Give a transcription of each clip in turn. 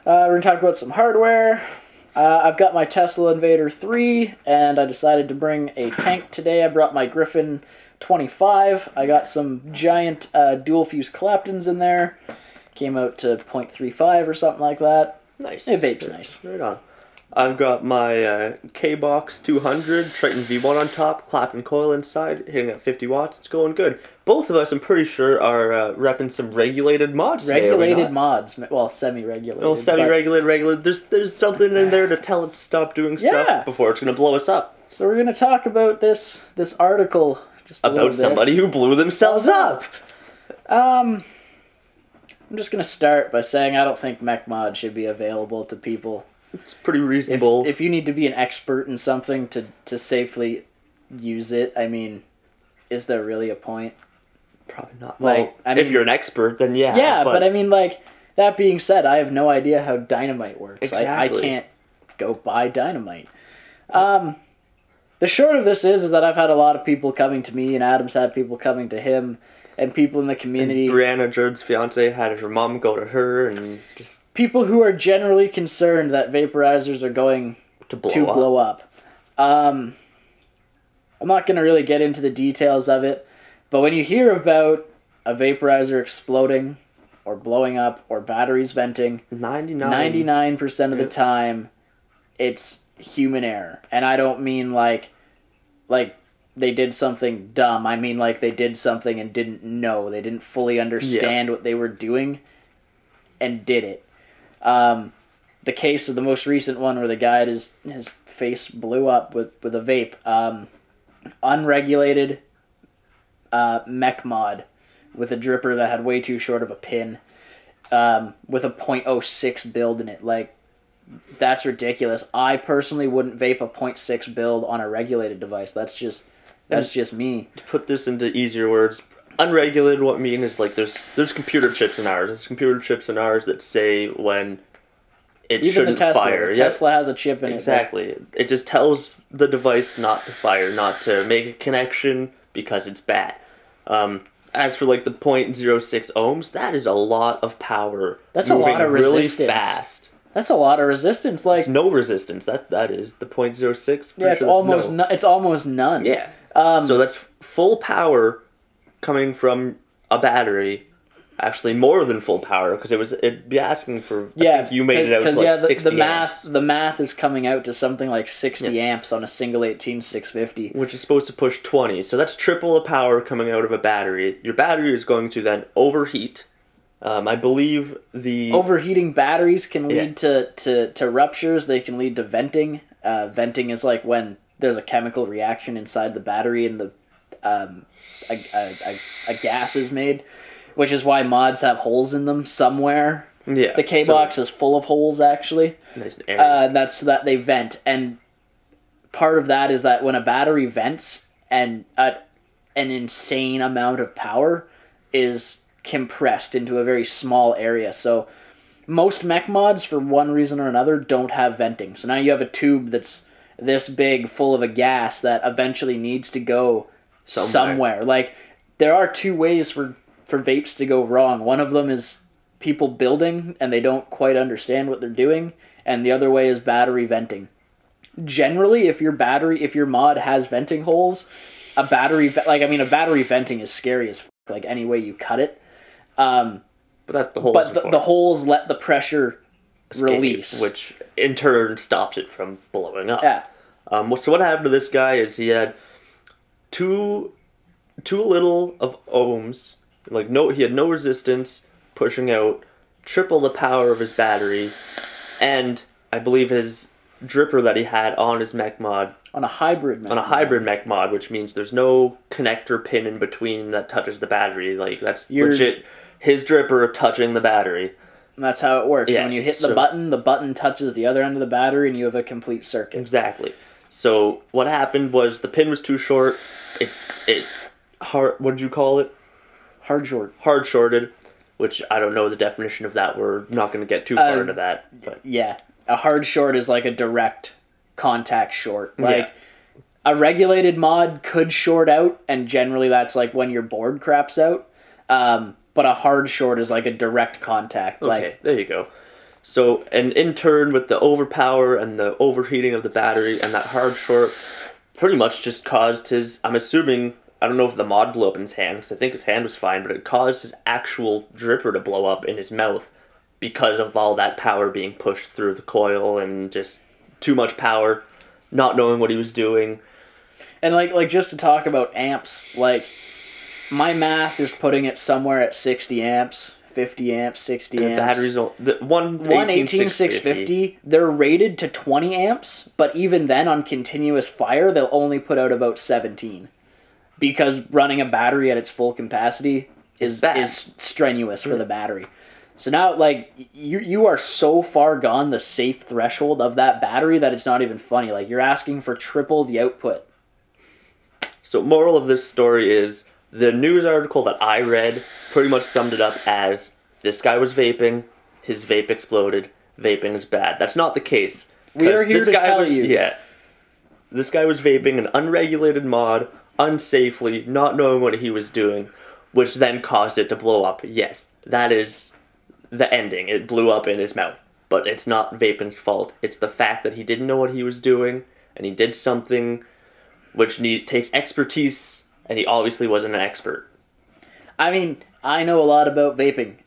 We're going to talk about some hardware. I've got my Tesla Invader 3, and I decided to bring a tank today. I brought my Griffin 25. I got some giant dual-fuse Claptons in there. Came out to 0.35 or something like that. Nice. It vapes nice. Right on. I've got my K-Box 200, Triton V1 on top, Clapton coil inside, hitting at 50 watts. It's going good. Both of us, I'm pretty sure, are repping some regulated mods today, Regulated mods. Well, semi-regulated. Well, semi-regulated, regulated. There's something in there to tell it to stop doing stuff before it's going to blow us up. So we're going to talk about this article just a about somebody who blew themselves up. I'm just going to start by saying I don't think mech mod should be available to people. It's pretty reasonable. If you need to be an expert in something to safely use it, I mean, is there really a point? Probably not. Like, well, I mean, if you're an expert, then yeah. Yeah, but I mean, like, that being said, I have no idea how dynamite works. Exactly. I can't go buy dynamite. The short of this is that I've had a lot of people coming to me, and Adam's had people coming to him, and people in the community. And Brianna, Jared's fiance, had her mom go to her, and just... People who are generally concerned that vaporizers are going to blow up. I'm not going to really get into the details of it, but when you hear about a vaporizer exploding or blowing up or batteries venting, 99% of the time, it's human error. And I don't mean like they did something dumb. I mean like they did something and didn't know. They didn't fully understand what they were doing and did it. The case of the most recent one where the guy his face blew up with a vape. Unregulated mech mod with a dripper that had way too short of a pin with a 0.06 build in it. Like, that's ridiculous. I personally wouldn't vape a 0.6 build on a regulated device. That's just me. To put this into easier words, unregulated, what I mean is like there's computer chips in ours. There's computer chips in ours that say when it shouldn't fire. The Tesla has a chip in it. Exactly. It just tells the device not to fire, not to make a connection because it's bad. As for like the 0.06 ohms, that is a lot of power. That's a lot of resistance. Really fast. That's a lot of resistance. Like, it's no resistance. That is the 0.06. Yeah, it's almost it's almost none. Yeah. So that's full power coming from a battery. Actually, more than full power, because it'd be asking for. I think you made it out to like 60 amps. The math is coming out to something like 60 amps on a single 18650, which is supposed to push 20. So that's triple the power coming out of a battery. Your battery is going to then overheat. I believe the overheating batteries can lead to ruptures. They can lead to venting. Venting is like when there's a chemical reaction inside the battery and the a gas is made, which is why mods have holes in them somewhere. Yeah, the K-Box is full of holes, actually. Nice and airy. That's so that they vent, and part of that is that when a battery vents and an insane amount of power is compressed into a very small area. So most mech mods, for one reason or another, don't have venting. So now you have a tube that's this big full of a gas that eventually needs to go somewhere. Like, there are two ways for vapes to go wrong. One of them is people building and they don't quite understand what they're doing, and the other way is battery venting. Generally, if your mod has venting holes, a battery venting is scary as fuck, like any way you cut it. But that's the holes. But the holes let the pressure release, which in turn stops it from blowing up. Yeah. So what happened to this guy is he had too little of ohms. Like he had no resistance, pushing out triple the power of his battery, and I believe his dripper that he had on his mech mod. On a hybrid mech mod, which means there's no connector pin in between that touches the battery. Like, that's legit his dripper touching the battery. And that's how it works. Yeah, so when you hit the button touches the other end of the battery, and you have a complete circuit. Exactly. So what happened was the pin was too short. What did you call it? Hard short. Hard shorted, which I don't know the definition of that. We're not going to get too far into that. But. Yeah. A hard short is like a direct contact short. Like, a regulated mod could short out, and generally that's like when your board craps out. But a hard short is like a direct contact. Okay, there you go. So, and in turn, with the overpower and the overheating of the battery and that hard short, pretty much just caused his, I'm assuming, I don't know if the mod blew up in his hand, because I think his hand was fine, but it caused his actual dripper to blow up in his mouth because of all that power being pushed through the coil and just too much power, not knowing what he was doing. And like just to talk about amps, like my math is putting it somewhere at 60 amps, 50 amps, 60 And amps. the battery's one 18650, they're rated to 20 amps, but even then on continuous fire, they'll only put out about 17. Because running a battery at its full capacity is strenuous for the battery. So now, like, you are so far gone the safe threshold of that battery that it's not even funny. Like, you're asking for triple the output. So moral of this story is, the news article that I read pretty much summed it up as, this guy was vaping, his vape exploded, vaping is bad. That's not the case. We are here to tell you. Yeah. This guy was vaping an unregulated mod, unsafely, not knowing what he was doing, which then caused it to blow up. Yes, that is the ending. It blew up in his mouth. But it's not vaping's fault. It's the fact that he didn't know what he was doing, and he did something which takes expertise, and he obviously wasn't an expert. I mean, I know a lot about vaping.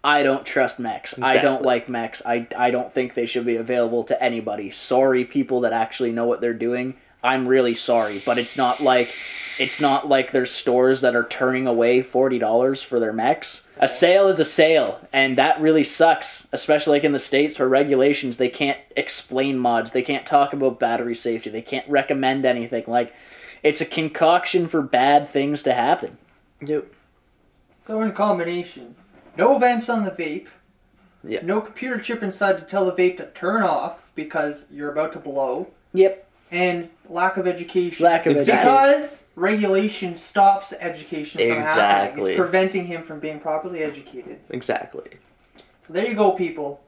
I don't trust mechs. Exactly. I don't like mechs. I don't think they should be available to anybody. Sorry, people that actually know what they're doing. I'm really sorry, but it's not like there's stores that are turning away $40 for their mechs. A sale is a sale, and that really sucks, especially like in the States where regulations, they can't explain mods, they can't talk about battery safety, they can't recommend anything. Like, it's a concoction for bad things to happen. Yep. So in combination, no vents on the vape, yep. No computer chip inside to tell the vape to turn off because you're about to blow. Yep. And lack of education. Education. Because regulation stops education from happening. Exactly. It's preventing him from being properly educated. Exactly. So there you go, people.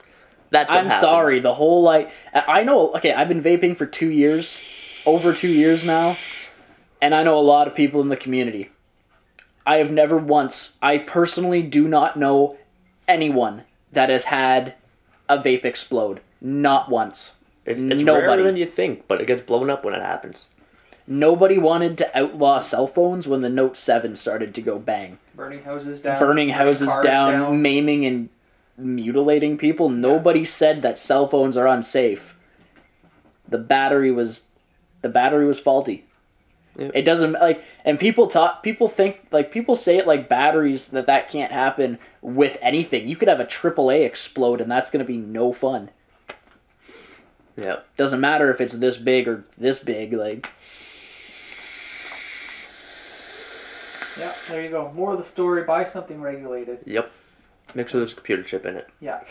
That's what I'm happened. sorry. The whole, like, I know, okay, I've been vaping for 2 years, over 2 years now, and I know a lot of people in the community. I have never once, I personally do not know anyone that has had a vape explode. Not once. It's rarer than you think, but it gets blown up when it happens. Nobody wanted to outlaw cell phones when the Note 7 started to go bang. Burning houses down. Burning houses down, maiming and mutilating people. Nobody said that cell phones are unsafe. The battery was faulty. Yep. It doesn't, like, and people think, like, people say it like batteries, that can't happen with anything. You could have a AAA explode and that's going to be no fun. Yeah. Doesn't matter if it's this big or this big, like. Yeah, there you go. More of the story, buy something regulated. Yep. Make sure there's a computer chip in it. Yeah.